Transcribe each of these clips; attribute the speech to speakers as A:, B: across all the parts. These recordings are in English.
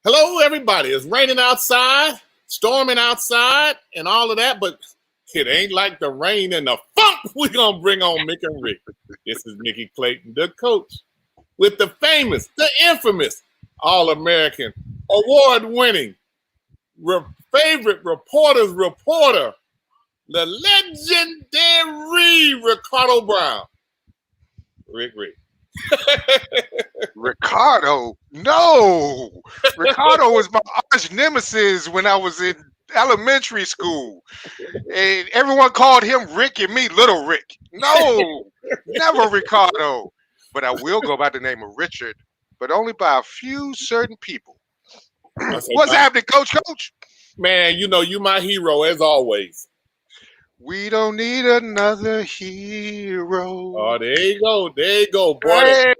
A: Hello, everybody. It's raining outside, storming outside, and all of that, but it ain't like the rain and the funk we're going to bring on Mick and Rick. This is Mickey Clayton, the coach, with the famous, the infamous, All-American, award-winning, favorite reporter's reporter, the legendary Ricardo Brown. Rick.
B: Ricardo, no. Ricardo was my arch nemesis when I was in elementary school. And everyone called him Rick and me Little Rick. No, never Ricardo. But I will go by the name of Richard, but only by a few certain people. What's happening, Coach?
A: Man, you know, you my hero as always.
B: We don't need another hero.
A: Oh, there you go, boy.
B: Hey,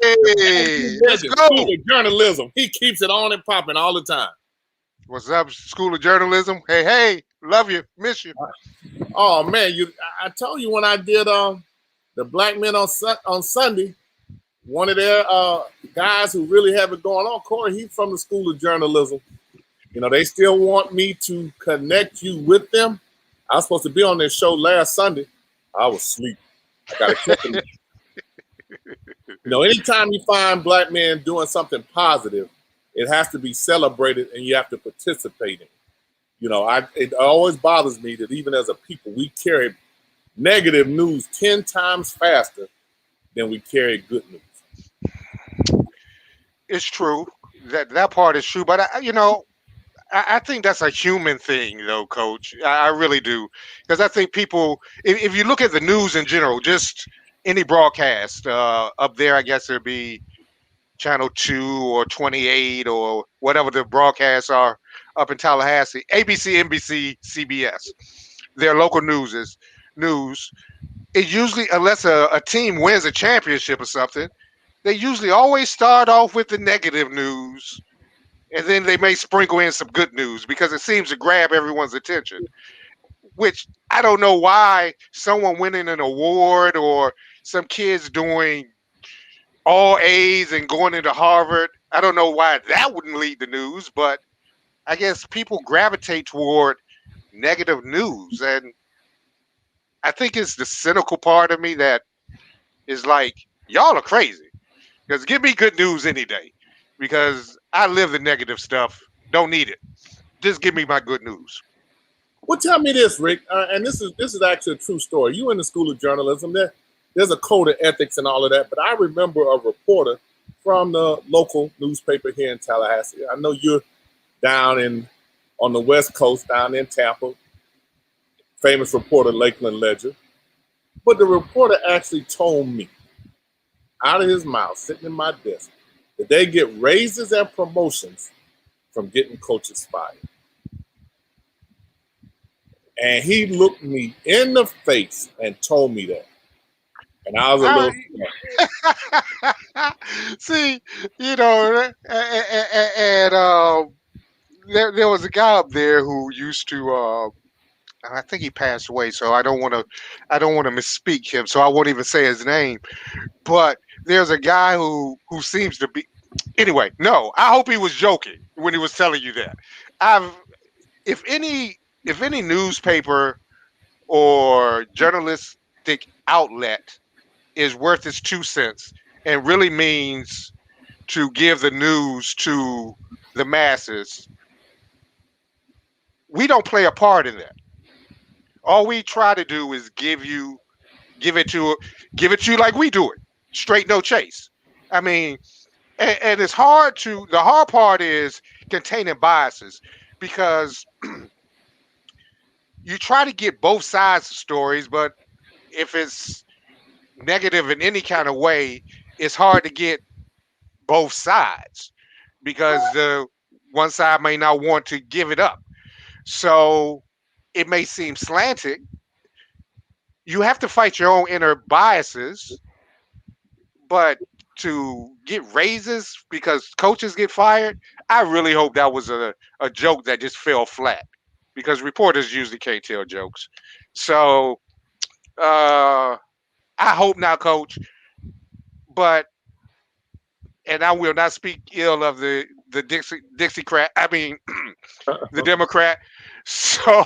B: let's go.
A: School of Journalism. He keeps it on and popping all the time.
B: What's up, School of Journalism? Hey, love you, miss you.
A: Oh man, I told you when I did the Black Men on Sunday, one of their guys who really have it going on, Corey, he's from the School of Journalism. You know, they still want me to connect you with them. I was supposed to be on their show last Sunday. I was asleep. I got to check them. You know, anytime you find black men doing something positive, it has to be celebrated and you have to participate in it. You know, it always bothers me that even as a people, we carry negative news 10 times faster than we carry good news.
B: It's true. That part is true. But, I think that's a human thing, though, Coach. I really do. Because I think people, if you look at the news in general, just any broadcast up there, I guess it'd be Channel 2 or 28 or whatever the broadcasts are up in Tallahassee, ABC, NBC, CBS. Their local news. It usually, unless a team wins a championship or something, they usually always start off with the negative news. And then they may sprinkle in some good news because it seems to grab everyone's attention, which I don't know why someone winning an award or some kids doing all A's and going into Harvard. I don't know why that wouldn't lead the news, but I guess people gravitate toward negative news. And I think it's the cynical part of me that is like, y'all are crazy because give me good news any day. Because I live the negative stuff. Don't need it. Just give me my good news.
A: Well, tell me this, Rick, and this is actually a true story. You in the School of Journalism, there's a code of ethics and all of that, but I remember a reporter from the local newspaper here in Tallahassee. I know you're down on the West Coast, down in Tampa, famous reporter Lakeland Ledger. But the reporter actually told me, out of his mouth, sitting in my desk, that they get raises and promotions from getting coaches fired. And he looked me in the face and told me that. And I was a
B: little see, and there was a guy up there who used to I think he passed away, so I don't want to misspeak him, so I won't even say his name. But there's a guy who seems to be. Anyway, no, I hope he was joking when he was telling you that. If any newspaper or journalistic outlet is worth its 2 cents and really means to give the news to the masses, we don't play a part in that. All we try to do is give it to you like we do it, straight no chase. I mean, and it's hard the hard part is containing biases because you try to get both sides of stories, but if it's negative in any kind of way, it's hard to get both sides because the one side may not want to give it up. So it may seem slanted. You have to fight your own inner biases, but to get raises because coaches get fired, I really hope that was a joke that just fell flat because reporters usually can't tell jokes. So I hope not, Coach. And I will not speak ill of the the Dixiecrat. I mean, the Democrat. So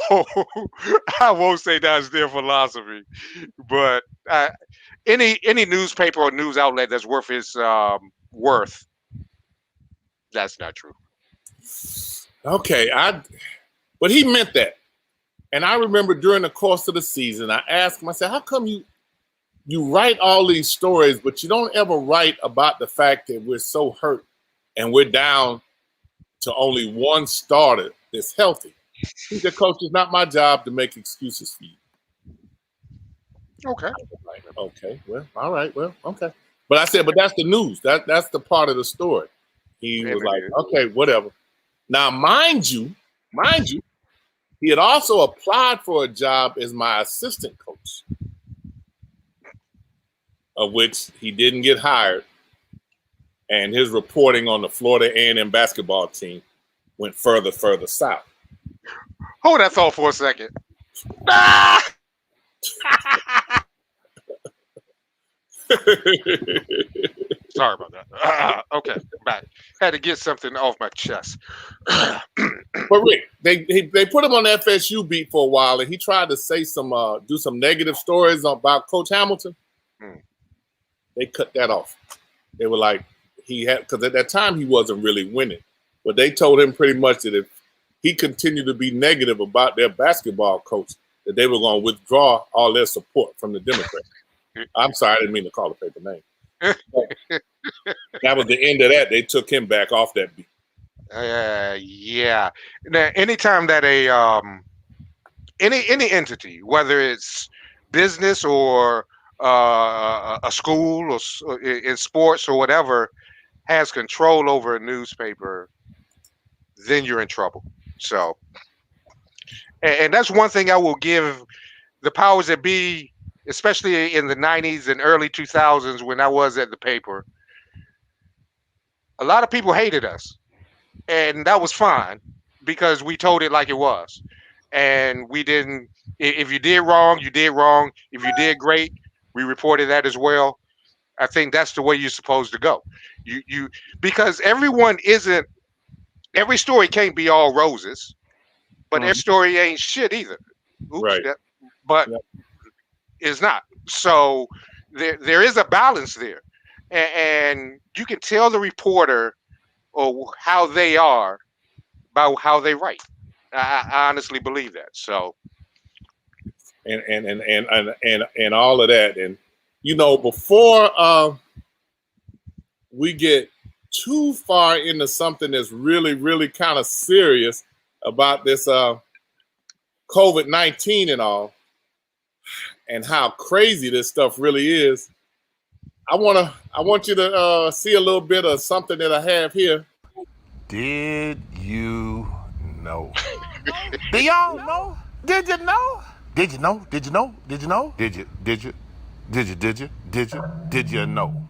B: I won't say that's their philosophy, but any newspaper or news outlet that's worth its worth, that's not true.
A: Okay, but he meant that. And I remember during the course of the season, I asked him, I said, how come you write all these stories, but you don't ever write about the fact that we're so hurt and we're down to only one starter that's healthy? He said, Coach, it's not my job to make excuses for you.
B: Okay.
A: Like, okay, well, all right, well, okay. But I said, but that's the news. That's the part of the story. He was like, okay, whatever. Now, mind you, he had also applied for a job as my assistant coach, of which he didn't get hired. And his reporting on the Florida A&M basketball team went further south.
B: Hold that thought for a second. Ah! Sorry about that. Okay, back. Had to get something off my chest.
A: But Rick, they put him on the FSU beat for a while, and he tried to say do some negative stories about Coach Hamilton. They cut that off. They were like, because at that time he wasn't really winning, but they told him pretty much that if he continued to be negative about their basketball coach, that they were going to withdraw all their support from the Democrats. I'm sorry, I didn't mean to call the paper name. That was the end of that. They took him back off that beat.
B: Yeah. Now, anytime that any entity, whether it's business or a school or in sports or whatever, has control over a newspaper, then you're in trouble. So, and that's one thing I will give the powers that be, especially in the 90s and early 2000s when I was at the paper. A lot of people hated us, and that was fine because we told it like it was. And we didn't, if you did wrong, you did wrong. If you did great, we reported that as well. I think that's the way you're supposed to go. Because every story can't be all roses, but every story ain't shit either. Oops,
A: right.
B: But it's not. So there is a balance there. And you can tell the reporter or how they are by how they write. I honestly believe that. So
A: and all of that. And before we get too far into something that's really, really kind of serious about this COVID-19 and all, and how crazy this stuff really is, I want you to see a little bit of something that I have here.
C: Did you know? Do y'all know? Did you know? Did you know? Did you know? Did you know? Did you know?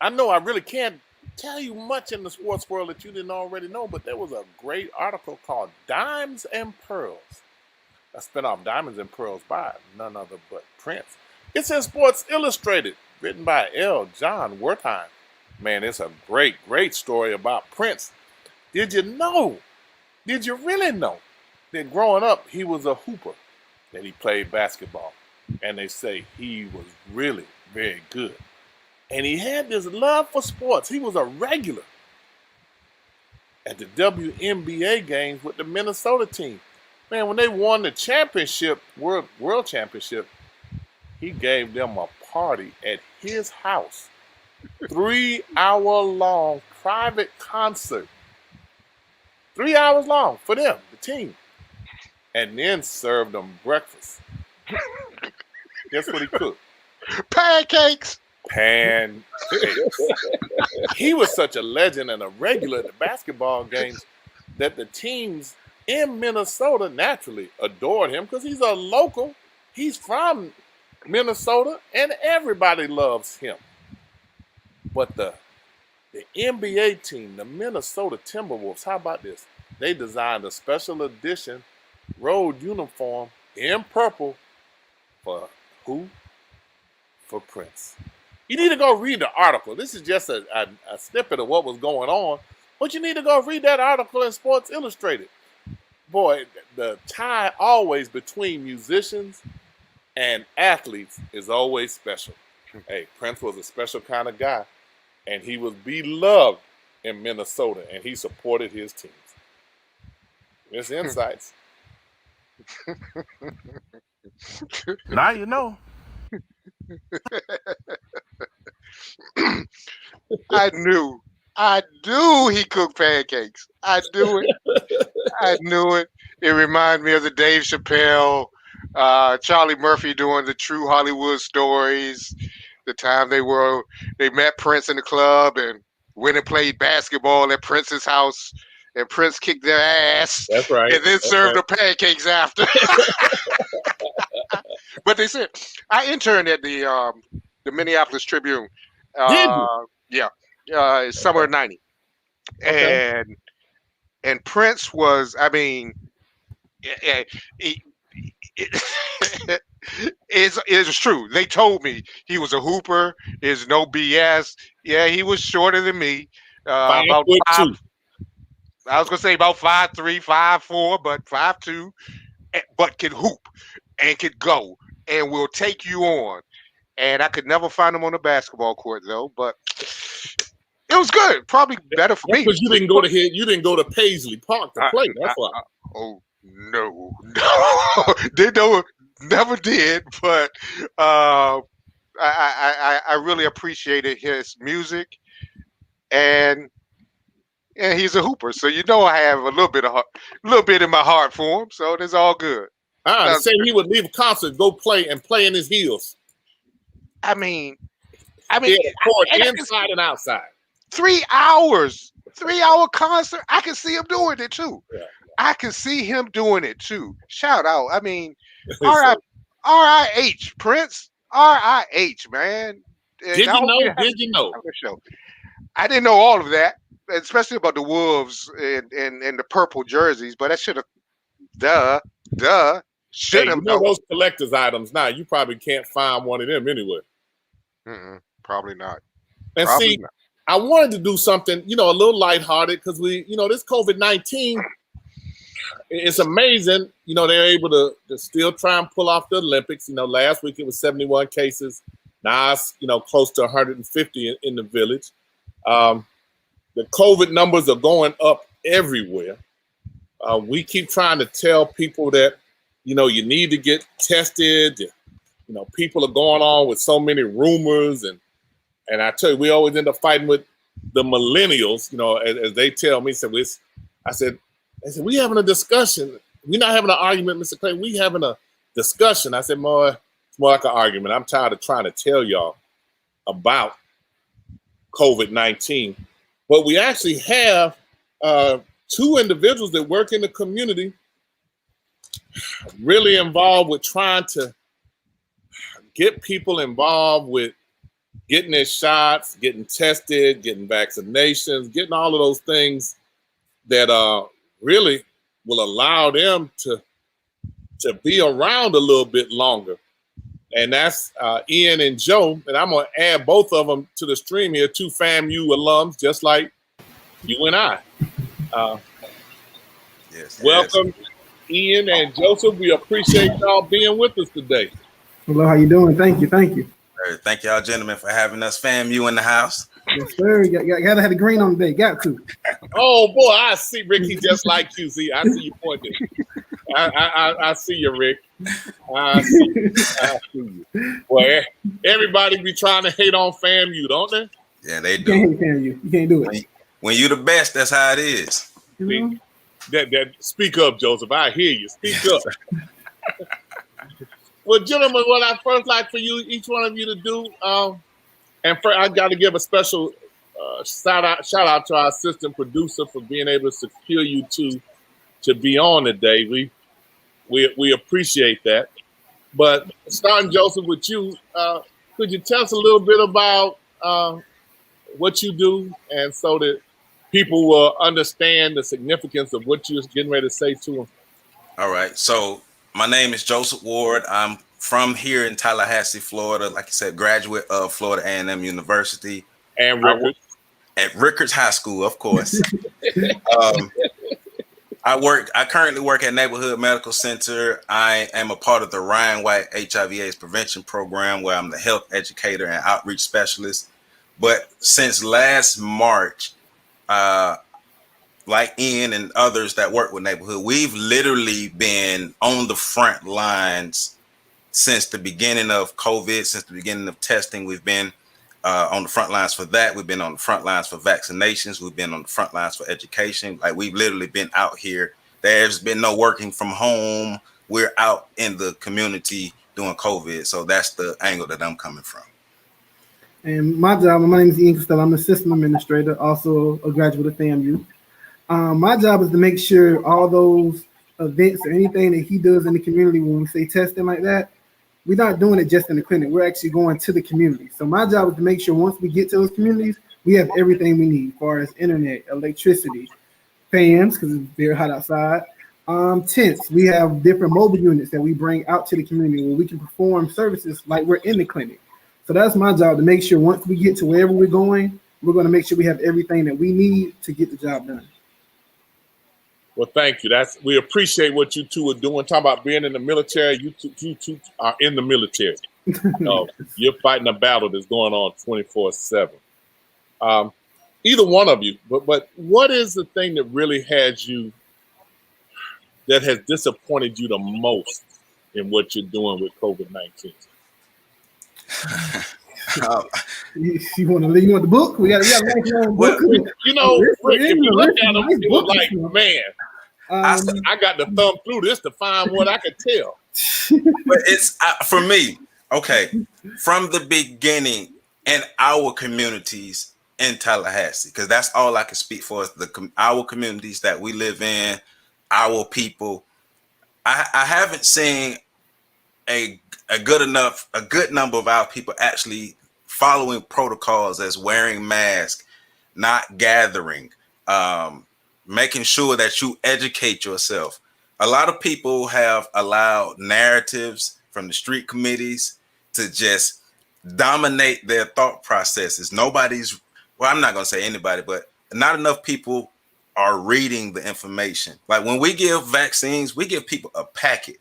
A: I know I really can't tell you much in the sports world that you didn't already know, but there was a great article called Diamonds and Pearls. A spinoff, Diamonds and Pearls, by none other but Prince. It's in Sports Illustrated, written by L. John Wertheim. Man, it's a great, great story about Prince. Did you know? Did you really know that growing up he was a hooper, that he played basketball, and they say he was really very good. And he had this love for sports. He was a regular at the WNBA games with the Minnesota team. Man, when they won the championship, world championship, he gave them a party at his house. 3-hour-long private concert. 3 hours long for them, the team. And then served them breakfast. Guess what he cooked?
B: Pancakes.
A: He was such a legend and a regular at the basketball games that the teams in Minnesota naturally adored him because he's a local. He's from Minnesota, and everybody loves him. But the NBA team, the Minnesota Timberwolves, how about this? They designed a special edition road uniform in purple for who? For Prince. You need to go read the article. This is just a snippet of what was going on, but you need to go read that article in Sports Illustrated. Boy, the tie always between musicians and athletes is always special. Hey, Prince was a special kind of guy, and he was beloved in Minnesota, and he supported his teams. It's insights.
C: Now you know.
B: I knew he cooked pancakes. I knew it. I knew it. It reminded me of the Dave Chappelle, Charlie Murphy doing the True Hollywood Stories. The time they met Prince in the club and went and played basketball at Prince's house, and Prince kicked their ass.
A: That's right.
B: And then served the pancakes after. But they said I interned at the Minneapolis Tribune.
A: Did you?
B: Yeah, summer of '90,
A: Okay.
B: and Prince was. I mean, it's true. They told me he was a hooper. There's no BS. Yeah, he was shorter than me. About 5. I was gonna say about 5'3", 5'4", but 5'2", but can hoop and could go and will take you on. And I could never find him on the basketball court though, but it was good. Probably better for me.
A: Because you didn't go to you didn't go to Paisley Park to play. That's why.
B: Oh no, never did. But I really appreciated his music, and he's a hooper. So I have a little bit in my heart for him. So it's all good.
A: Say he would leave a concert, go play in his heels.
B: I mean,
A: court inside and outside.
B: 3 hours, 3-hour concert. I can see him doing it too.
A: Yeah.
B: I can see him doing it too. Shout out. I mean, R.I.H. Prince. R.I.H. man.
A: Did you know?
B: I didn't know all of that, especially about the Wolves and the purple jerseys. But I should have. Should have known.
A: Those collector's items now. You probably can't find one of them anywhere.
B: Probably not.
A: And I wanted to do something, a little lighthearted because this COVID-19, it's amazing, they're able to still try and pull off the Olympics. Last week it was 71 cases. Now it's, close to 150 in the village. The COVID numbers are going up everywhere. We keep trying to tell people that, you need to get tested. People are going on with so many rumors and I tell you, we always end up fighting with the millennials, as they tell me. I said, we having a discussion. We're not having an argument, Mr. Clay. We having a discussion. I said, more, it's more like an argument. I'm tired of trying to tell y'all about COVID-19. But we actually have 2 individuals that work in the community really involved with trying to get people involved with getting their shots, getting tested, getting vaccinations, getting all of those things that really will allow them to be around a little bit longer. And that's Ian and Joe. And I'm going to add both of them to the stream here, 2 FAMU alums, just like you and I.
D: Yes.
A: Welcome, Ian and Joseph. We appreciate y'all being with us today.
E: Hello, how you doing? Thank you.
D: Thank y'all, gentlemen, for having us. FAMU in the house.
E: Yes, sir. You gotta have the green on today. Got to.
A: Oh boy, I see Ricky just like you. See, I see you pointing. I see you, Rick. I see you. Boy, everybody be trying to hate on FAMU, don't they?
D: Yeah, they do.
E: You can't hate FAMU. You can't do it.
D: When you the best, that's how it is.
A: Speak up, Joseph. I hear you. Speak up. Well, gentlemen, what I first like for you, each one of you to do, and first, I got to give a special shout out to our assistant producer for being able to secure you two to be on today. We appreciate that. But starting, Joseph, with you, could you tell us a little bit about what you do, and so that people will understand the significance of what you're getting ready to say to them?
D: All right. So my name is Joseph Ward. I'm from here in Tallahassee, Florida. Like I said, graduate of Florida A&M University.
A: And Rickards.
D: At Rickards High School, of course. I currently work at Neighborhood Medical Center. I am a part of the Ryan White HIV/AIDS prevention program, where I'm the health educator and outreach specialist. But since last March, like Ian and others that work with Neighborhood, we've literally been on the front lines since the beginning of COVID, since the beginning of testing. We've been on the front lines for that. We've been on the front lines for vaccinations. We've been on the front lines for education. Like, we've literally been out here. There's been no working from home. We're out in the community doing COVID. So that's the angle that I'm coming from.
E: And my job, my name is Ian Costello. I'm the system administrator, also a graduate of FAMU. My job is to make sure all those events or anything that he does in the community, when we say testing like that, we're not doing it just in the clinic. We're actually going to the community. So my job is to make sure once we get to those communities, we have everything we need as far as internet, electricity, fans, because it's very hot outside, tents. We have different mobile units that we bring out to the community where we can perform services like we're in the clinic. So that's my job, to make sure once we get to wherever we're going to make sure we have everything that we need to get the job done.
A: Well, thank you. We appreciate what you two are doing. Talking about being in the military, you two are in the military. You're fighting a battle that's going on 24/7. Either one of you, but what is the thing that really that has disappointed you the most in what you're doing with COVID-19?
E: You want the book? We got a nice long book.
A: Rick, if you look at them, it was like, man, I got to thumb through this to find what I could tell.
D: But it's for me, okay, from the beginning in our communities in Tallahassee, because that's all I can speak for, is our communities that we live in, our people. I haven't seen a good number of our people actually following protocols as wearing masks, not gathering, making sure that you educate yourself. A lot of people have allowed narratives from the street committees to just dominate their thought processes. I'm not going to say anybody, but not enough people are reading the information. Like, when we give vaccines, we give people a packet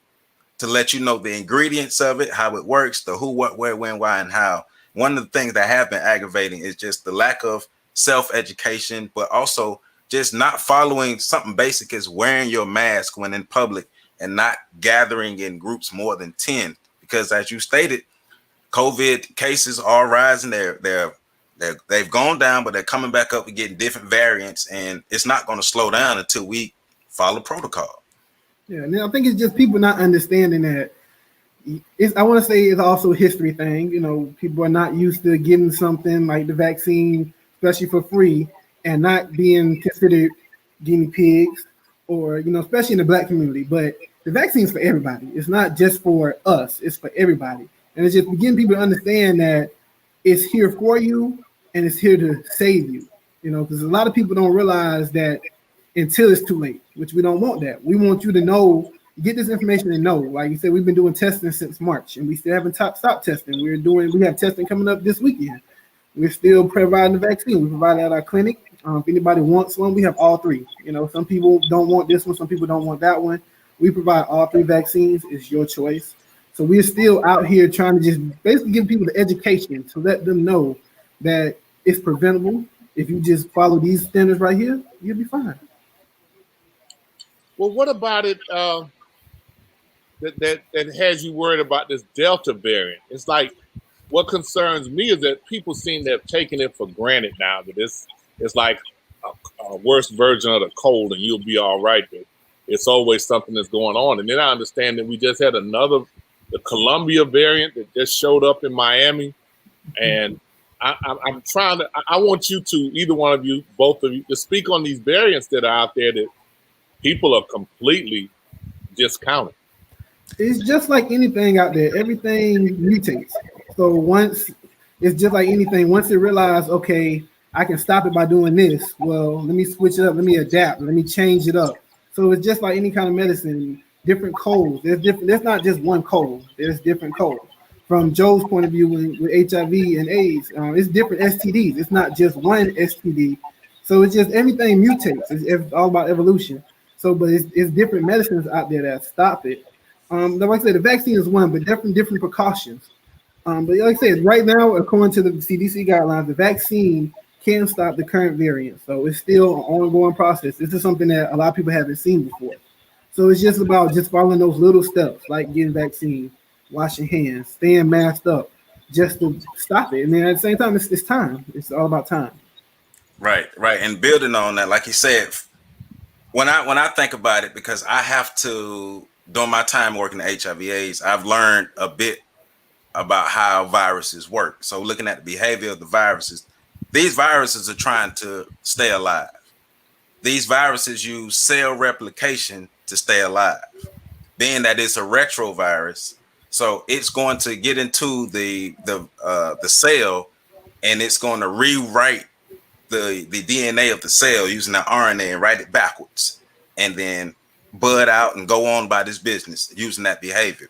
D: to let you know the ingredients of it, how it works, the who, what, where, when, why, and how. One of the things that have been aggravating is just the lack of self-education, but also just not following something basic as wearing your mask when in public and not gathering in groups more than 10. Because as you stated, COVID cases are rising. They've gone down, but they're coming back up and getting different variants, and it's not going to slow down until we follow protocol.
E: Yeah, and I think it's just people not understanding that. I want to say it's also a history thing. People are not used to getting something like the vaccine, especially for free, and not being considered guinea pigs, or especially in the Black community. But the vaccine is for everybody. It's not just for us. It's for everybody, and it's just getting people to understand that it's here for you and it's here to save you. Because a lot of people don't realize that until it's too late, which we don't want that. We want you to know, get this information and know. Like you said, we've been doing testing since March, and we still haven't stopped testing. We have testing coming up this weekend. We're still providing the vaccine. We provide it at our clinic. If anybody wants one, we have all three. Some people don't want this one, some people don't want that one. We provide all three vaccines. It's your choice. So we're still out here trying to just basically give people the education to let them know that it's preventable. If you just follow these standards right here, you'll be fine.
A: Well, what about it that has you worried about this Delta variant? It's like, what concerns me is that people seem to have taken it for granted now, that it's like a worse version of the cold and you'll be all right. But it's always something that's going on. And then I understand that we just had the Columbia variant that just showed up in Miami. And I want you to, either one of you, both of you, to speak on these variants that are out there that people are completely discounting.
E: It's just like anything out there. Everything mutates. So it's just like anything. Once they realize, okay, I can stop it by doing this. Well, let me switch it up. Let me adapt. Let me change it up. So it's just like any kind of medicine. different codes. There's different. There's not just one code. There's different codes. From Joe's point of view, with HIV and AIDS, it's different STDs. It's not just one STD. So it's just everything mutates. It's all about evolution. So, but it's different medicines out there that stop it. Like I said, the vaccine is one, but definitely different precautions. But like I said, right now, according to the CDC guidelines, the vaccine can stop the current variant. So it's still an ongoing process. This is something that a lot of people haven't seen before. So it's just about just following those little steps, like getting vaccine, washing hands, staying masked up, just to stop it. And then at the same time, it's time. It's all about time.
D: Right. And building on that, like you said, when I think about it, because I have to, during my time working at HIV/AIDS, I've learned a bit about how viruses work. So looking at the behavior of the viruses, these viruses are trying to stay alive. These viruses use cell replication to stay alive. Being that it's a retrovirus, so it's going to get into the cell, and it's going to rewrite the DNA of the cell using the RNA and write it backwards, and then bud out and go on by this business using that behavior.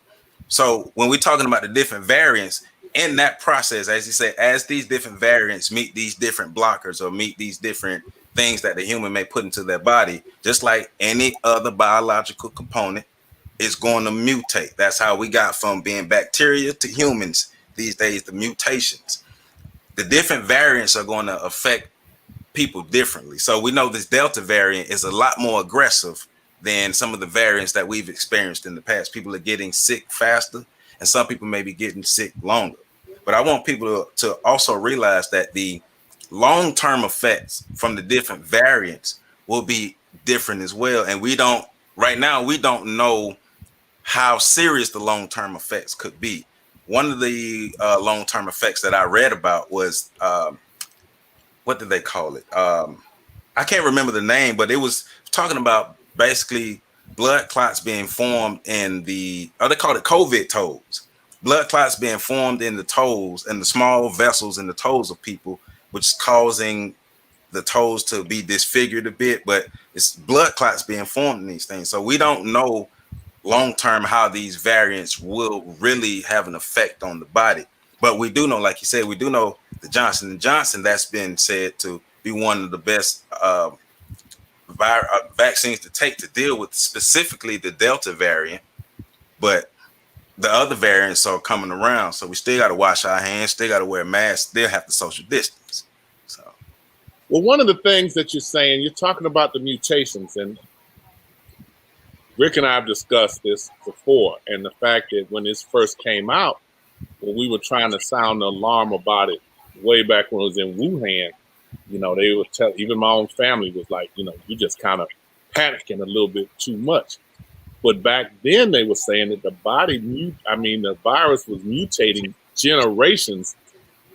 D: So when we're talking about the different variants in that process, as you say, as these different variants meet these different blockers or meet these different things that the human may put into their body, just like any other biological component, is going to mutate. That's how we got from being bacteria to humans these days, the mutations. The different variants are going to affect people differently. So we know this Delta variant is a lot more aggressive than some of the variants that we've experienced in the past. People are getting sick faster, and some people may be getting sick longer. But I want people to also realize that the long-term effects from the different variants will be different as well. And right now, we don't know how serious the long-term effects could be. One of the long-term effects that I read about was, what did they call it? I can't remember the name, but it was talking about basically blood clots being formed in they call it COVID toes. Blood clots being formed in the toes and the small vessels in the toes of people, which is causing the toes to be disfigured a bit, but it's blood clots being formed in these things. So we don't know long-term how these variants will really have an effect on the body. But we do know, like you said, we do know the Johnson & Johnson, that's been said to be one of the best vaccines to take to deal with specifically the Delta variant. But the other variants are coming around. So we still got to wash our hands, still got to wear masks, still have to social distance. So,
A: well, one of the things that you're saying, you're talking about the mutations, and Rick and I have discussed this before, and the fact that when this first came out, when we were trying to sound the alarm about it way back when it was in Wuhan, they would tell, even my own family was like, you just kind of panicking a little bit too much. But back then they were saying that the virus was mutating generations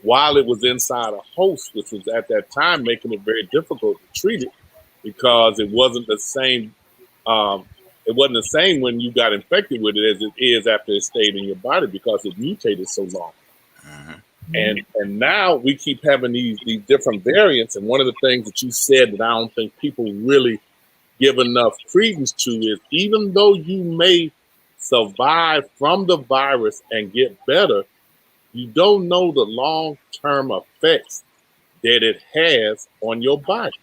A: while it was inside a host, which was at that time making it very difficult to treat it because it wasn't the same. It wasn't the same when you got infected with it as it is after it stayed in your body because it mutated so long.
D: uh-huh.
A: And now we keep having these different variants. And one of the things that you said that I don't think people really give enough credence to is, even though you may survive from the virus and get better, you don't know the long-term effects that it has on your body.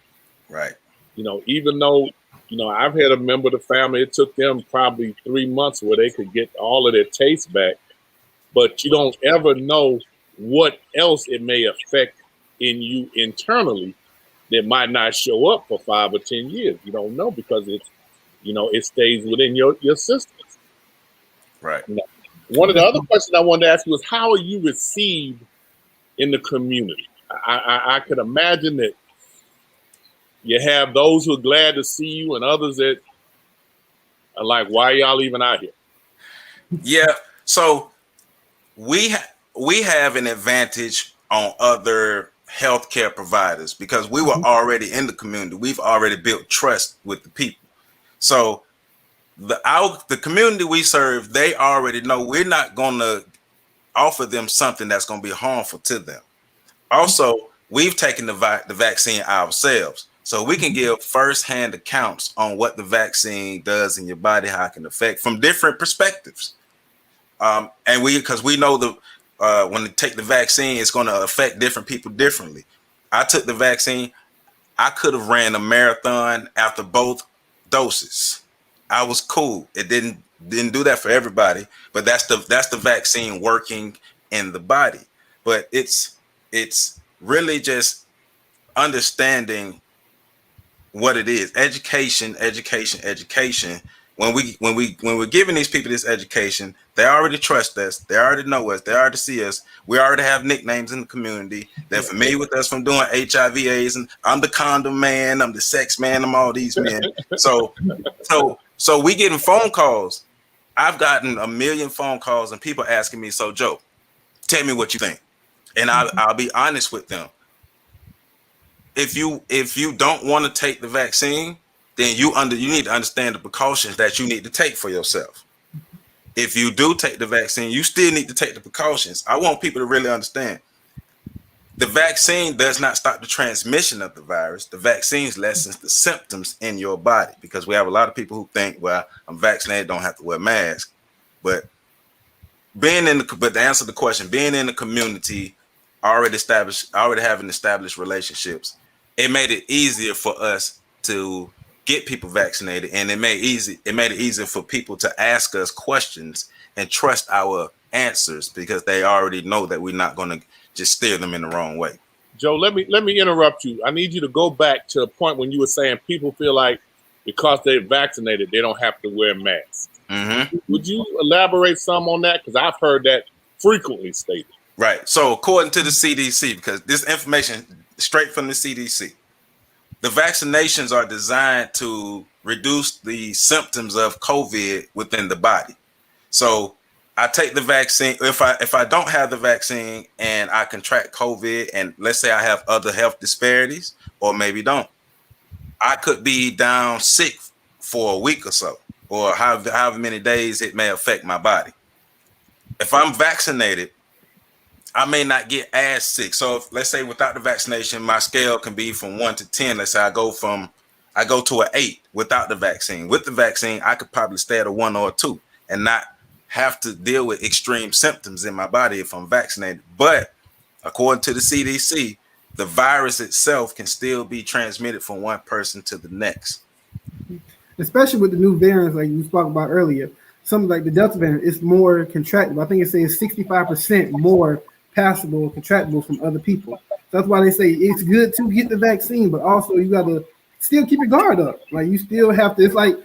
D: Right.
A: Even though, I've had a member of the family, it took them probably 3 months where they could get all of their taste back, but you don't ever know what else it may affect in you internally that might not show up for 5 or 10 years. You don't know because it's, it stays within your system.
D: Right.
A: One of the other questions I wanted to ask you was, how are you received in the community? I could imagine that you have those who are glad to see you and others that are like, why are y'all even out here?
D: Yeah. So we have an advantage on other healthcare providers because we were already in the community. We've already built trust with the people. So the community we serve, they already know we're not going to offer them something that's going to be harmful to them. Also, we've taken the vaccine ourselves. So we can give firsthand accounts on what the vaccine does in your body, how it can affect from different perspectives. And because we know when they take the vaccine, it's going to affect different people differently. I took the vaccine. I could have ran a marathon after both doses. I was cool. It didn't do that for everybody, but that's the vaccine working in the body. But it's really just understanding what it is. Education. When we're giving these people this education, they already trust us. They already know us. They already see us. We already have nicknames in the community. They're familiar with us from doing HIV/AIDS, and I'm the condom man. I'm the sex man. I'm all these men. So we getting phone calls. I've gotten 1 million phone calls and people asking me, so Joe, tell me what you think. And I'll be honest with them. If you don't want to take the vaccine, then you need to understand the precautions that you need to take for yourself. If you do take the vaccine, you still need to take the precautions. I want people to really understand. The vaccine does not stop the transmission of the virus. The vaccine lessens the symptoms in your body, because we have a lot of people who think, well, I'm vaccinated, don't have to wear masks. But to answer the question, being in the community, already having established relationships, it made it easier for us to get people vaccinated, and it made it easier for people to ask us questions and trust our answers, because they already know that we're not going to just steer them in the wrong way.
A: Joe, let me interrupt you. I need you to go back to a point when you were saying people feel like because they're vaccinated, they don't have to wear masks.
D: Mm-hmm.
A: Would you elaborate some on that? Because I've heard that frequently stated.
D: Right. So according to the CDC, because this information straight from the CDC, the vaccinations are designed to reduce the symptoms of COVID within the body. So I take the vaccine. If I don't have the vaccine and I contract COVID, and let's say I have other health disparities, or maybe don't, I could be down sick for a week or so, or however many days it may affect my body. If I'm vaccinated, I may not get as sick. So let's say without the vaccination, my scale can be from 1 to 10. Let's say I go to an 8 without the vaccine. With the vaccine, I could probably stay at a 1 or a 2 and not have to deal with extreme symptoms in my body if I'm vaccinated. But according to the CDC, the virus itself can still be transmitted from one person to the next.
E: Especially with the new variants like you spoke about earlier. Something like the Delta variant is more contractable. I think it says 65% more passable or contractable from other people. That's why they say it's good to get the vaccine, but also you got to still keep your guard up. Like you still have to. It's like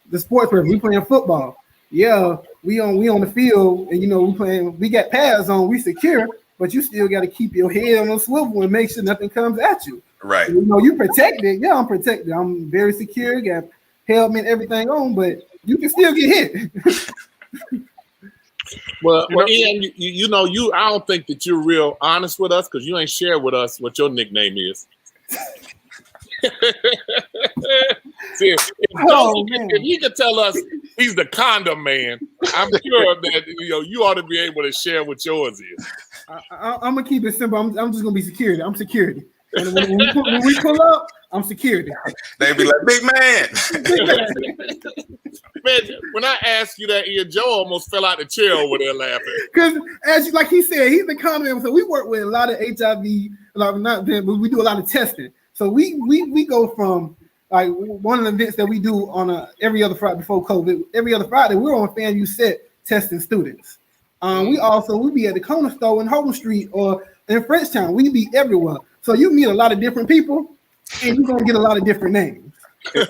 E: the sports person. We playing football. Yeah, we on the field, and we got pads on. We secure, but you still got to keep your head on a swivel and make sure nothing comes at you.
D: Right.
E: You protected. Yeah, I'm protected. I'm very secure. Got helmet, everything on, but you can still get hit.
A: Well, Ian, I don't think that you're real honest with us, because you ain't shared with us what your nickname is. See, if he could tell us he's the condom man, I'm sure that you ought to be able to share what yours is.
E: I'm gonna keep it simple. I'm just gonna be security. I'm security. And when we pull up, I'm security.
D: They be like, big man.
A: Man, when I asked you that, Ian, Joe almost fell out the chair over there laughing.
E: Because, like he said, he's the condom. So we work with a lot of HIV, but we do a lot of testing. So we go from like one of the events that we do on every other Friday before COVID. Every other Friday, we're on FAMU set testing students. We be at the corner store in Holden Street or in Frenchtown. We be everywhere. So you meet a lot of different people, and you're gonna get a lot of different names. So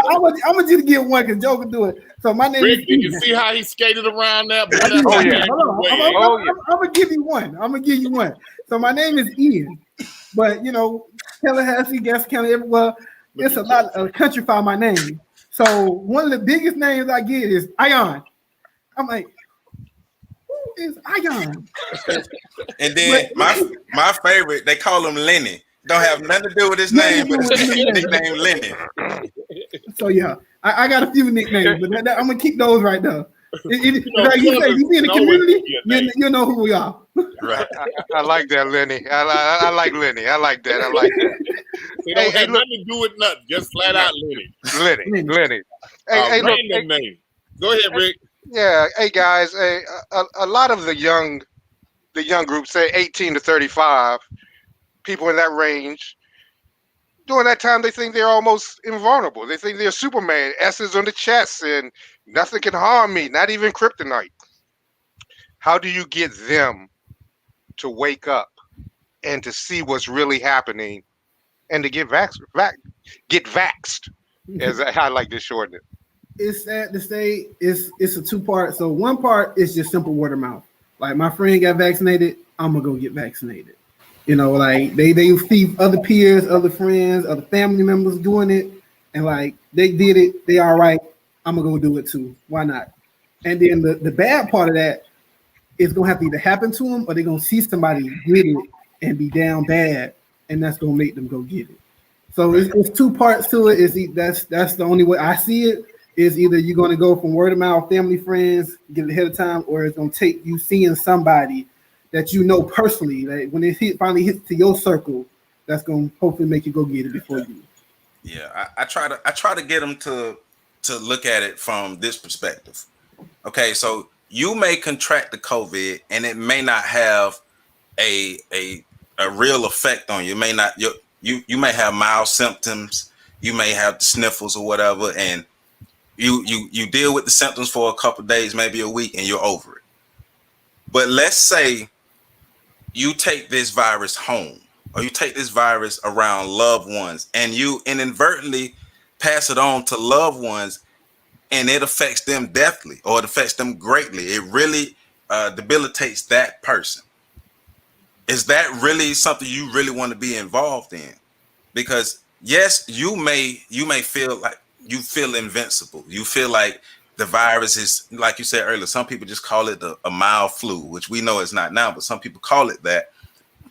E: I'm gonna just get one because Joe can do it. So my name
A: Rick,
E: is.
A: Did you see how he skated around that?
E: I'm gonna give you one. So my name is Ian, but Tallahassee, Gas County, everywhere. It's a lot of countrify my name. So one of the biggest names I get is Ion. I'm like, who is Ion?
D: And then my favorite, they call him Lenny. Don't have nothing to do with his name, but his nickname Lenny.
E: So yeah, I got a few nicknames, but I'm gonna keep those right now. Like you say, you be in the community, you know who we are.
D: Right.
B: I like that, Lenny. I like Lenny. I like that.
A: They don't have
B: look,
A: nothing to do with nothing. Just flat out Lenny.
B: Lenny. Hey, look,
A: Random name. Go ahead, Rick.
B: yeah. Hey, guys. A lot of the young group, say 18 to 35, people in that range, during that time, they think they're almost invulnerable. They think they're Superman, S's on the chest, and nothing can harm me, not even kryptonite. How do you get them to wake up and to see what's really happening and to get vaxxed, as I like to shorten it?
E: It's sad to say it's a two-part. So one part is just simple word of mouth. Like my friend got vaccinated, I'm gonna go get vaccinated. You know, like they see other peers, other friends, other family members doing it, and like they did it, they all right. I'm gonna go do it too. Why not? And then the bad part of that is gonna have to either happen to them or they're gonna see somebody get it and be down bad, and that's gonna make them go get it. So it's two parts to it. That's the only way I see it. Is either you're gonna go from word of mouth, family, friends, get it ahead of time, or it's gonna take you seeing somebody that you know personally, that when it finally hits to your circle, that's gonna hopefully make you go get it before you.
D: Yeah, I try to get them to look at it from this perspective. Okay, so you may contract the COVID and it may not have a real effect on you. It may not you may have mild symptoms, you may have the sniffles or whatever, and you deal with the symptoms for a couple of days, maybe a week, and you're over it. But let's say you take this virus home, or you take this virus around loved ones, and you inadvertently pass it on to loved ones, and it affects them deathly, or it affects them greatly. It really debilitates that person. Is that really something you really want to be involved in? Because yes, you may feel like you feel invincible. You feel like the virus is, like you said earlier, some people just call it a mild flu, which we know it's not now, but some people call it that.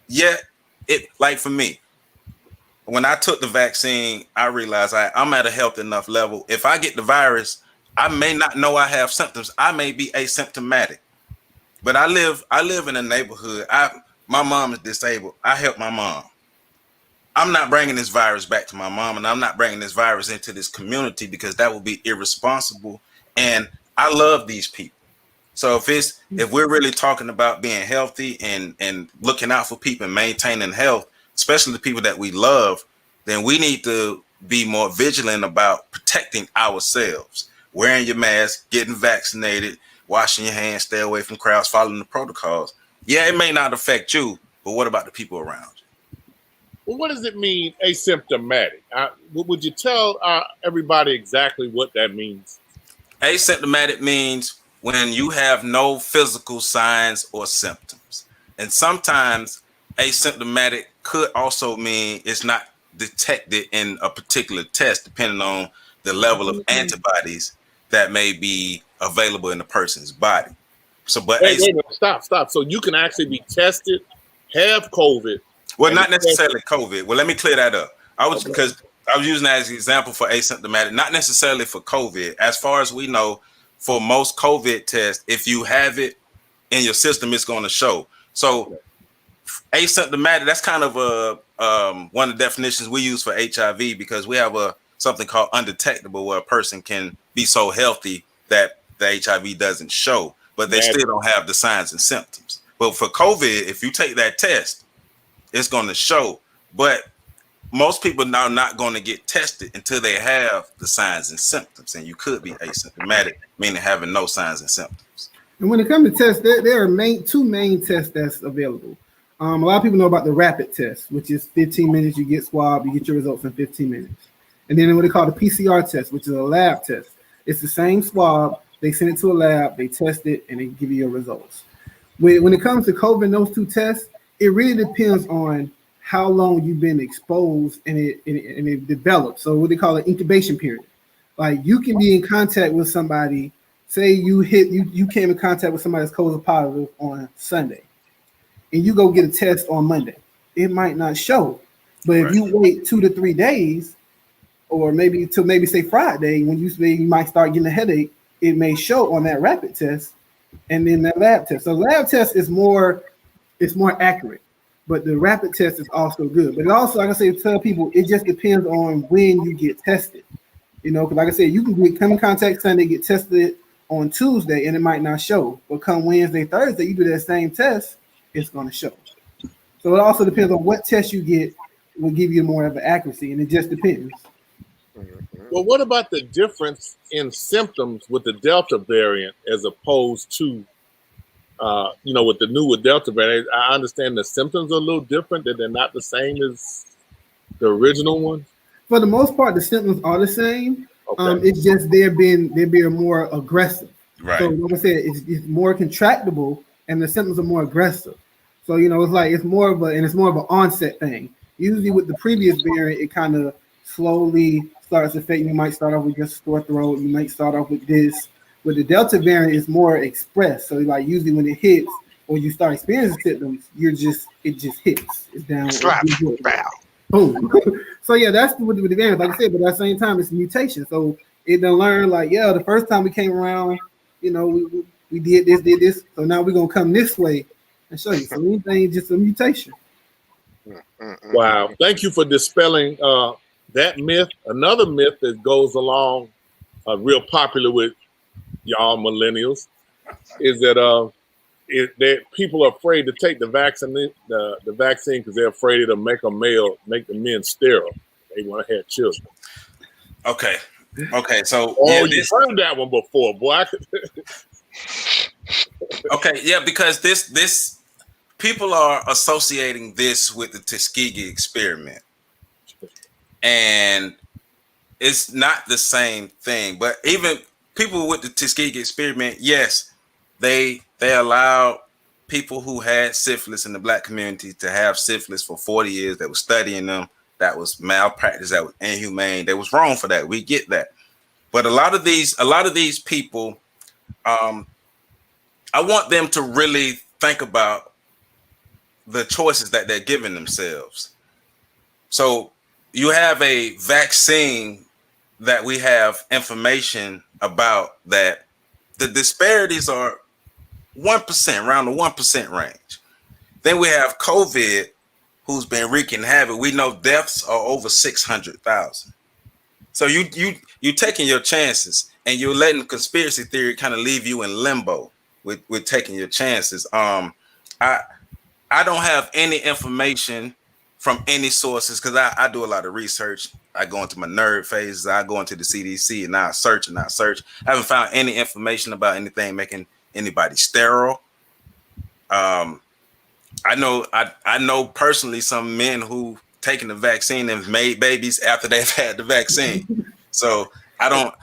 D: Yet, like for me, when I took the vaccine, I realized I'm at a healthy enough level. If I get the virus, I may not know I have symptoms. I may be asymptomatic. But I live in a neighborhood. My mom is disabled. I help my mom. I'm not bringing this virus back to my mom, and I'm not bringing this virus into this community because that would be irresponsible. And I love these people. So if we're really talking about being healthy and looking out for people and maintaining health, especially the people that we love, then we need to be more vigilant about protecting ourselves, wearing your mask, getting vaccinated, washing your hands, stay away from crowds, following the protocols. Yeah, it may not affect you, but what about the people around you?
A: Well, what does it mean, asymptomatic? Would you tell everybody exactly what that means?
D: Asymptomatic means when you have no physical signs or symptoms. And sometimes asymptomatic could also mean it's not detected in a particular test, depending on the level of antibodies that may be available in a person's body. So, but
A: wait, stop. So you can actually be tested, have COVID.
D: Well, not necessarily COVID. Well, let me clear that up. Because I was using that as an example for asymptomatic, not necessarily for COVID. As far as we know, for most COVID tests, if you have it in your system, it's going to show. So asymptomatic, that's kind of one of the definitions we use for HIV, because we have something called undetectable, where a person can be so healthy that the HIV doesn't show, but they still don't have the signs and symptoms. But for COVID, if you take that test, it's going to show. But most people are not going to get tested until they have the signs and symptoms, and you could be asymptomatic, meaning having no signs and symptoms.
E: And when it comes to tests, there are two main tests that's available. A lot of people know about the rapid test, which is 15 minutes, you get swabbed, you get your results in 15 minutes. And then what they call the PCR test, which is a lab test. It's the same swab, they send it to a lab, they test it, and they give you your results. When it comes to COVID, those two tests, it really depends on how long you've been exposed and it develops. So what they call an incubation period. Like you can be in contact with somebody, say you came in contact with somebody that's COVID positive on Sunday, and you go get a test on Monday. It might not show, but if you wait 2 to 3 days, or maybe till say Friday, when you might start getting a headache, it may show on that rapid test and then that lab test. So lab test is more accurate. but the rapid test is also good. But it also, like I say, tell people it just depends on when you get tested. Because like I said, you can come in contact Sunday, get tested on Tuesday, and it might not show. But come Wednesday, Thursday, you do that same test, it's going to show. So it also depends on what test you get will give you more of an accuracy, and it just depends.
A: Well, what about the difference in symptoms with the Delta variant as opposed to, with the newer Delta variant? I understand the symptoms are a little different, that they're not the same as the original one.
E: For the most part, the symptoms are the same. Okay. It's just they're being more aggressive.
D: Right.
E: So like I said, it's more contractible, and the symptoms are more aggressive. So it's more of an onset thing. Usually with the previous variant, it kind of slowly starts affecting. You might start off with just sore throat. You might start off with this. With the Delta variant, it's more expressed. So like usually when it hits or you start experiencing symptoms, it just hits. It's down.
B: Slap.
E: Boom. So yeah, that's with the variant. Like I said, but at the same time, it's a mutation. So it done learn the first time we came around, we did this. So now we're gonna come this way and show you. So anything is just a mutation.
A: Wow. Thank you for dispelling that myth. Another myth that goes along real popular with y'all millennials is that that people are afraid to take the vaccine because they're afraid it'll make the men sterile. They want to have children.
D: Okay. So
A: you've heard that one before, boy.
D: Okay, yeah, because this people are associating this with the Tuskegee experiment, and it's not the same thing. But even people with the Tuskegee experiment, yes, they allowed people who had syphilis in the Black community to have syphilis for 40 years. They were studying them. That was malpractice. That was inhumane. They was wrong for that. We get that. But a lot of these people, I want them to really think about the choices that they're giving themselves. So you have a vaccine that we have information about that the disparities are 1%, around the 1% range. Then we have COVID, who's been wreaking havoc. We know deaths are over 600,000. So you taking your chances, and you're letting conspiracy theory kind of leave you in limbo with taking your chances. I don't have any information from any sources because I do a lot of research. I go into my nerd phases. I go into the CDC and I search. I haven't found any information about anything making anybody sterile. I know personally some men who taken the vaccine and made babies after they've had the vaccine. So I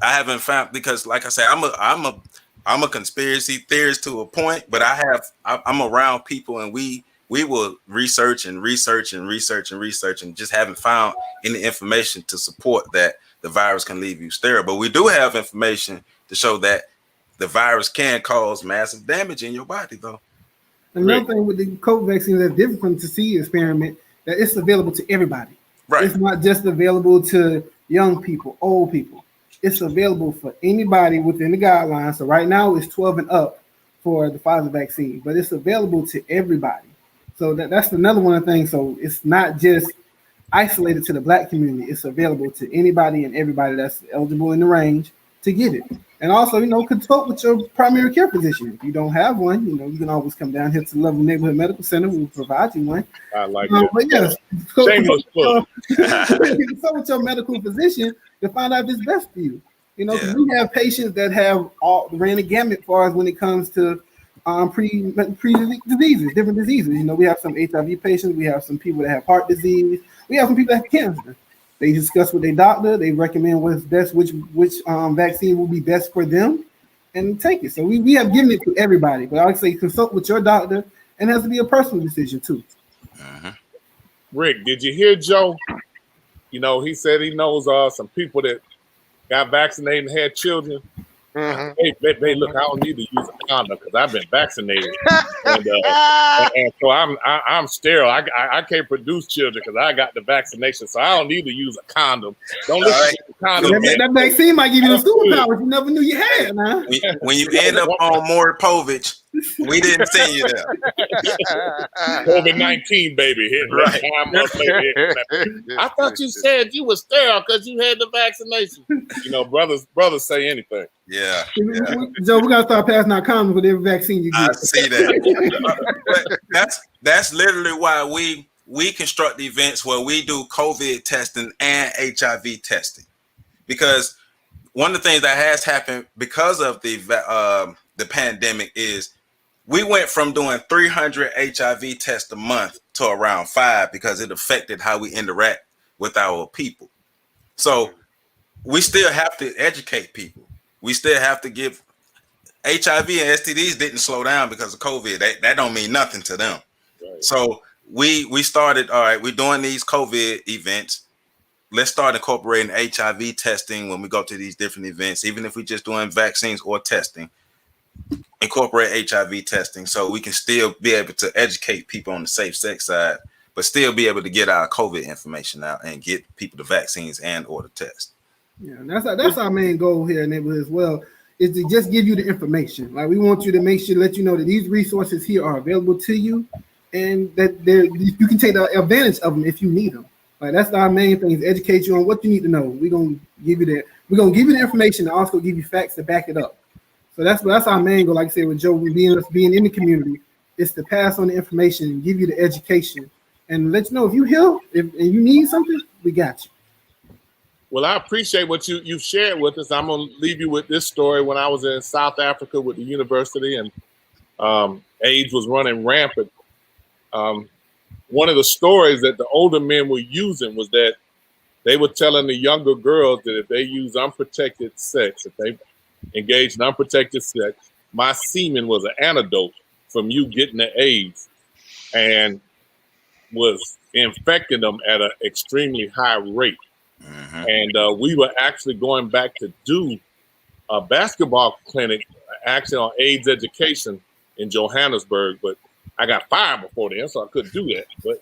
D: haven't found, because like I said, I'm a conspiracy theorist to a point, but I'm around people, and we will research and just haven't found any information to support that the virus can leave you sterile. But we do have information to show that the virus can cause massive damage in your body, though.
E: Another thing with the COVID vaccine that's different from the Tuskegee experiment, that it's available to everybody.
D: Right.
E: It's not just available to young people, old people. It's available for anybody within the guidelines. So right now it's 12 and up for the Pfizer vaccine, but it's available to everybody. So that's another one of the things. So it's not just isolated to the Black community. It's available to anybody and everybody that's eligible in the range to get it. And also, consult with your primary care physician. If you don't have one, you can always come down here to the Level Neighborhood Medical Center. We'll provide you one.
A: I like that.
E: But yes,
A: shameless plug.
E: Consult with your medical physician to find out if it's best for you. We have patients that have ran the gamut far as when it comes to pre diseases, different diseases. We have some HIV patients. We have some people that have heart disease. We have some people that have cancer. They discuss with their doctor. They recommend what's best, which vaccine will be best for them, and take it. So we have given it to everybody. But I would say consult with your doctor, and it has to be a personal decision too.
D: Uh-huh.
A: Rick, did you hear Joe? He said he knows some people that got vaccinated and had children. Mm-hmm. Hey, look, I don't need to use a condom because I've been vaccinated, and so I'm sterile. I can't produce children because I got the vaccination, so I don't need to use a condom. Don't listen to the condom.
E: That vaccine might give you the superpowers you never knew you had, man.
D: When you end up on Maury Povich, We didn't send you there.
A: COVID-19, baby. Hit
D: Right.
A: I thought you said you were sterile because you had the vaccination. You know, brothers say anything.
D: Yeah.
E: Joe, we gotta start passing out condoms with every vaccine you
D: I
E: get.
D: see that. But that's literally why we construct events where we do COVID testing and HIV testing, because one of the things that has happened because of the pandemic is we went from doing 300 HIV tests a month to around 5 because it affected how we interact with our people. So we still have to educate people. We still have to give HIV and STDs didn't slow down because of COVID. That don't mean nothing to them. Right. So we started, all right, we're doing these COVID events. Let's start incorporating HIV testing when we go to these different events, even if we're just doing vaccines or testing. Incorporate HIV testing so we can still be able to educate people on the safe sex side, but still be able to get our COVID information out and get people the vaccines and or the test.
E: Yeah, that's our main goal here in neighborhood as well, is to just give you the information. Like, we want you to make sure, let you know that these resources here are available to you, and that you can take the advantage of them if you need them. Like, that's our main thing, is educate you on what you need to know. We're gonna give you the information and also give you facts to back it up. So that's our main goal. Like I said, with Joe, being in the community, is to pass on the information and give you the education and let you know if you heal and you need something, we got you.
A: Well, I appreciate what you've shared with us. I'm going to leave you with this story. When I was in South Africa with the university and AIDS was running rampant, one of the stories that the older men were using was that they were telling the younger girls that if they use unprotected sex, if they engage in unprotected sex, my semen was an antidote from you getting the AIDS, and was infecting them at an extremely high rate. Mm-hmm. And we were actually going back to do a basketball clinic actually on AIDS education in Johannesburg, but I got fired before then, so I couldn't do that. But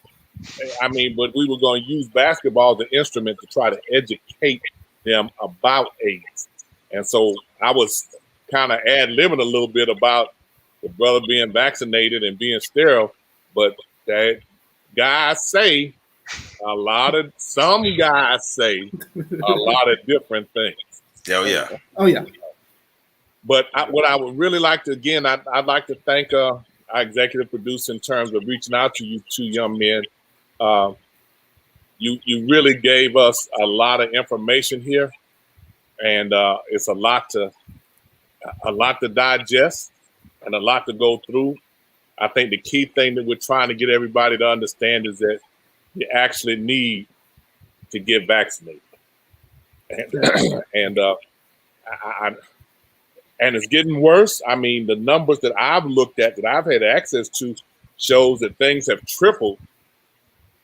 A: we were going to use basketball as an instrument to try to educate them about AIDS. And so I was kind of ad-libbing a little bit about the brother being vaccinated and being sterile, but that some guys say a lot of different things.
E: Oh yeah.
A: But what I would really like to, again, I'd like to thank our executive producer in terms of reaching out to you two young men. You really gave us a lot of information here, and it's a lot to digest and a lot to go through. I think the key thing that we're trying to get everybody to understand is that you actually need to get vaccinated, and it's getting worse. I mean, the numbers that I've looked at, that I've had access to, shows that things have tripled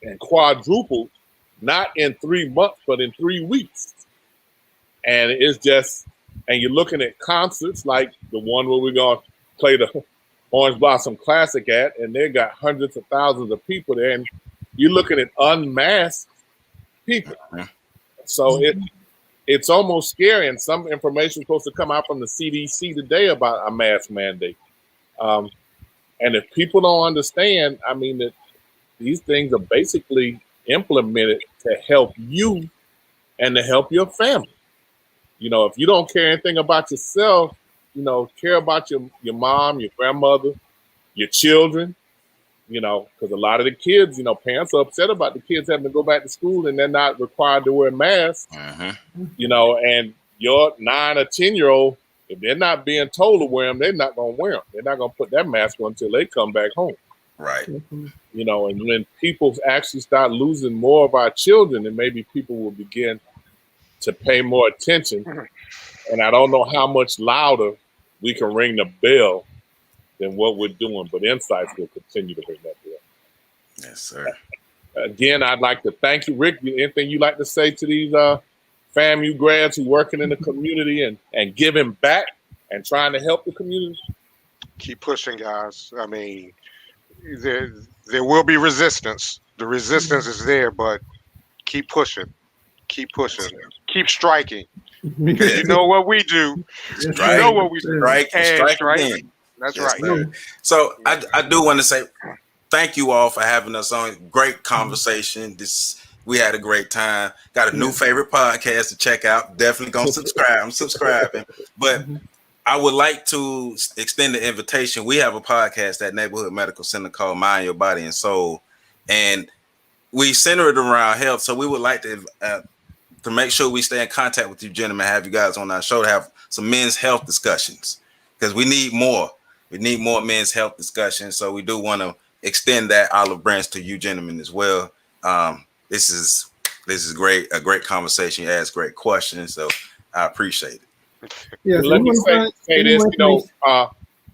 A: and quadrupled, not in 3 months, but in 3 weeks. And it's just, and you're looking at concerts like the one where we're going to play the Orange Blossom Classic at, and they got hundreds of thousands of people there, and you're looking at unmasked people. So it's almost scary, and some information is supposed to come out from the CDC today about a mask mandate. And if people don't understand, I mean, that these things are basically implemented to help you and to help your family. You know, if you don't care anything about yourself, you know, care about your mom, your grandmother, your children, you know, because a lot of the kids, you know, parents are upset about the kids having to go back to school and they're not required to wear masks, you know, and your 9 or 10-year-old, if they're not being told to wear them, they're not going to wear them. They're not going to put that mask on until they come back home.
D: Right.
A: You know, and when people actually start losing more of our children, then maybe people will begin to pay more attention. And I don't know how much louder we can ring the bell than what we're doing, but Insights will continue to ring that bell.
D: Yes, sir.
A: Again, I'd like to thank you, Rick. Anything you'd like to say to these FAMU grads who working in the community and giving back and trying to help the community?
B: Keep pushing, guys. I mean, there will be resistance. The resistance is there, but keep pushing. Keep pushing. Keep striking. Because you know what we do.
D: Strike,
B: you know what we do.
D: Strike again.
B: That's
D: Yes,
B: right.
D: sir. So I do want to say thank you all for having us on. Great conversation. We had a great time. Got a new favorite podcast to check out. Definitely gonna subscribe. I'm subscribing. But I would like to extend the invitation. We have a podcast at Neighborhood Medical Center called Mind Your Body and Soul, and we center it around health. So we would like to make sure we stay in contact with you gentlemen, have you guys on our show to have some men's health discussions, because we need more. We need more men's health discussions. So we do want to extend that olive branch to you gentlemen as well. This is great, a great conversation. You ask great questions, so I appreciate it.
E: Yeah, so
A: Let me say this,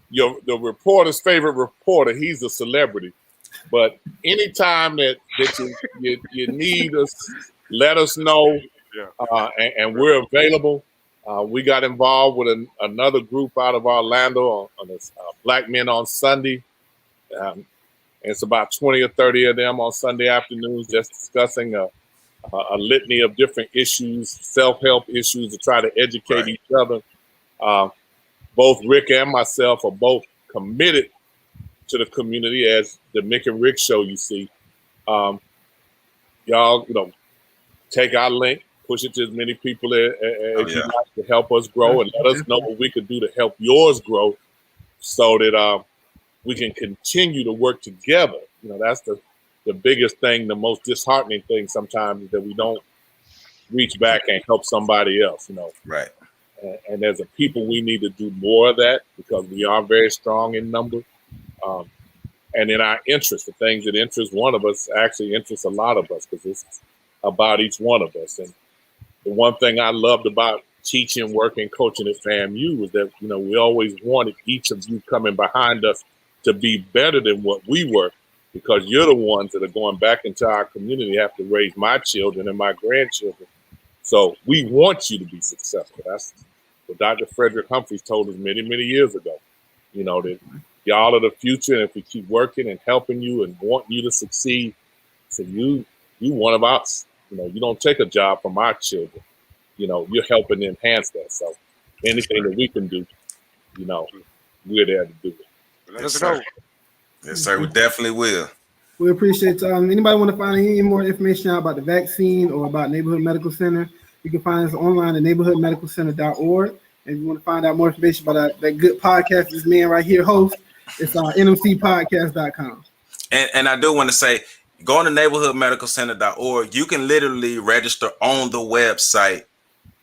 A: the reporter's favorite reporter, he's a celebrity. But anytime that you need us, let us know, and we're available. We got involved with another group out of Orlando on this Black Men on Sunday. It's about 20 or 30 of them on Sunday afternoons just discussing a litany of different issues, self-help issues, to try to educate each other. Both Rick and myself are both committed to the community, as the MicknRick Show, you see. Y'all, take our link, push it to as many people as you like to help us grow, and let us know what we could do to help yours grow, so that we can continue to work together. That's the biggest thing, the most disheartening thing sometimes, is that we don't reach back and help somebody else,
D: Right.
A: And as a people, we need to do more of that, because we are very strong in number. And in our interest, the things that interest one of us actually interest a lot of us, because it's about each one of us. And the one thing I loved about teaching, working, coaching at FAMU was that, we always wanted each of you coming behind us to be better than what we were, because you're the ones that are going back into our community, have to raise my children and my grandchildren. So we want you to be successful. That's what Dr. Frederick Humphreys told us many, many years ago, that y'all are the future, and if we keep working and helping you and wanting you to succeed, so you one of us. You don't take a job from our children. You're helping to enhance that. So anything that we can do, we're there to do it.
B: Let us know.
D: Yes, sir. We definitely will.
E: We appreciate anybody want to find any more information out about the vaccine or about Neighborhood Medical Center, you can find us online at neighborhoodmedicalcenter.org. And if you want to find out more information about that good podcast this man right here hosts, it's nmcpodcast.com.
D: And I do want to say, go on to neighborhoodmedicalcenter.org. You can literally register on the website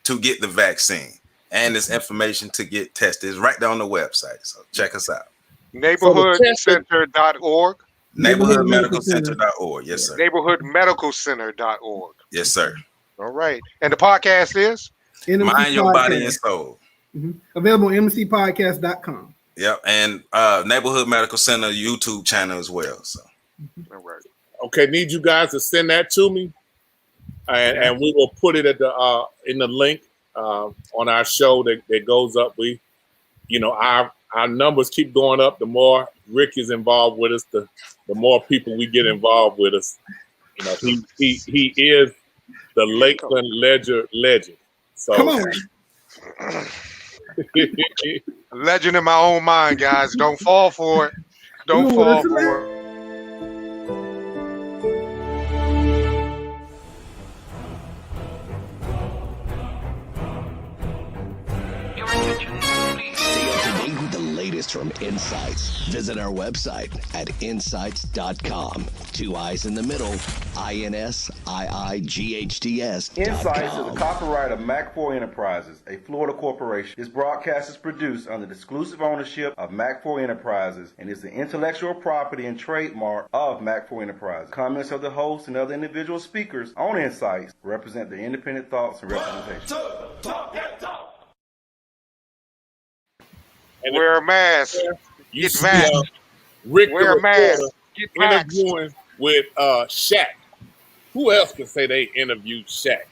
D: to get the vaccine. And there's information to get tested. It's right there on the website. So check us out.
B: Neighborhoodcenter.org.
D: Neighborhoodmedicalcenter.org. Yes, sir.
B: Neighborhoodmedicalcenter.org.
D: Yes, sir.
B: All right. And the podcast is?
D: Mind Your Body and Soul.
E: Available on mcpodcast.com.
D: Yep. And Neighborhood Medical Center YouTube channel as well. So.
B: All right.
A: Okay, need you guys to send that to me, and we will put it at the in the link on our show that goes up. We, our numbers keep going up. The more Rick is involved with us, the more people we get involved with us. He is the Lakeland Ledger legend. So
E: come on.
B: Legend in my own mind, guys. Don't fall for it. Don't fall for it.
F: From Insights. Visit our website at insights.com. 2 I's in the middle. INSIIGHTS.
G: Insights is the copyright of Mac4 Enterprises, a Florida corporation. This broadcast is produced under the exclusive ownership of Mac4 Enterprises and is the intellectual property and trademark of Mac4 Enterprises. Comments of the host and other individual speakers on Insights represent their independent thoughts and representation.
A: And
B: wear a mask.
A: You
B: Get vaxxed.
A: Rick
B: wear a mask. Get
A: interviewing with Shaq. Who else can say they interviewed Shaq?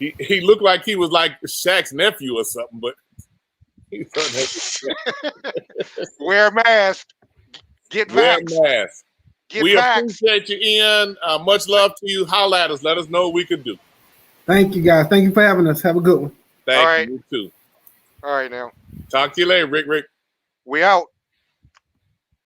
A: He looked like he was like Shaq's nephew or something, but
B: wear a mask. Get vaxxed.
A: Wear a mask. We
B: vaxxed.
A: Appreciate you, Ian. Much love to you. Holla at us. Let us know what we can do.
E: Thank you, guys. Thank you for having us. Have a good one.
A: Thank you. You too.
B: All right, now.
A: Talk to you later, Rick.
B: We out.